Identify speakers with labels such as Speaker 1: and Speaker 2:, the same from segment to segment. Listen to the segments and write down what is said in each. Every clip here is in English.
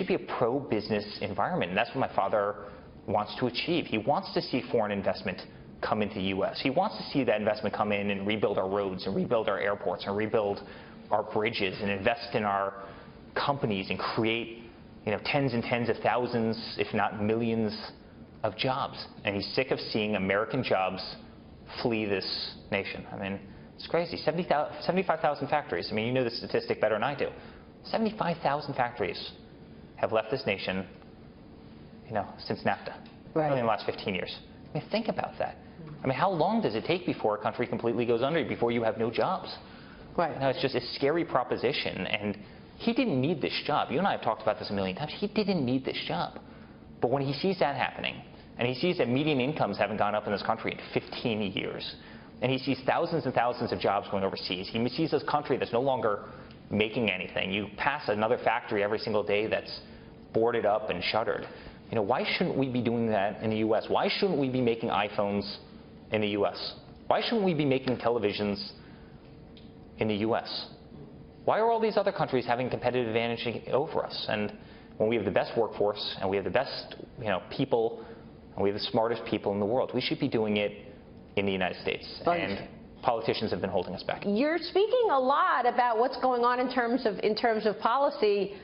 Speaker 1: should be a pro-business environment, and that's what my father wants to achieve. He wants to see foreign investment come into the U.S. He wants to see that investment come in and rebuild our roads and rebuild our airports and rebuild our bridges and invest in our companies and create, tens and tens of thousands, if not millions, of jobs. And he's sick of seeing American jobs flee this nation. I mean, it's crazy. 75,000 factories. I mean, you know the statistic better than I do. 75,000 factories have left this nation, since NAFTA.
Speaker 2: Right.
Speaker 1: Only in the last 15 years. I mean, think about that. I mean, how long does it take before a country completely goes under, before you have no jobs?
Speaker 2: Right.
Speaker 1: It's just a scary proposition, and he didn't need this job. You and I have talked about this a million times. He didn't need this job. But when he sees that happening, and he sees that median incomes haven't gone up in this country in 15 years, and he sees thousands and thousands of jobs going overseas, he sees this country that's no longer making anything. You pass another factory every single day that's boarded up and shuttered. Why shouldn't we be doing that in the U.S.? Why shouldn't we be making iPhones in the U.S.? Why shouldn't we be making televisions in the U.S.? Why are all these other countries having competitive advantage over us? And when we have the best workforce and we have the best people and we have the smartest people in the world, we should be doing it in the United States. And politicians have been holding us back.
Speaker 2: You're speaking a lot about what's going on in terms of policy.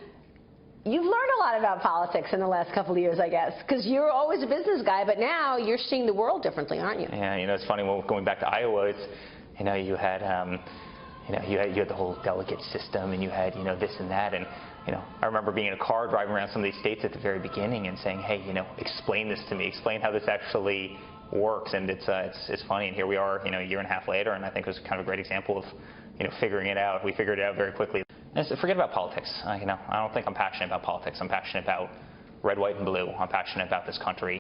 Speaker 2: You've learned a lot about politics in the last couple of years, I guess, because you're always a business guy, but now you're seeing the world differently, aren't you?
Speaker 1: Yeah, it's funny. Well, going back to Iowa, you had the whole delegate system, and you had this and that, and I remember being in a car driving around some of these states at the very beginning and saying, hey, explain this to me, explain how this actually works, and it's funny. And here we are, a year and a half later, and I think it was kind of a great example of figuring it out. We figured it out very quickly. And so forget about politics. I don't think I'm passionate about politics. I'm passionate about red, white, and blue. I'm passionate about this country.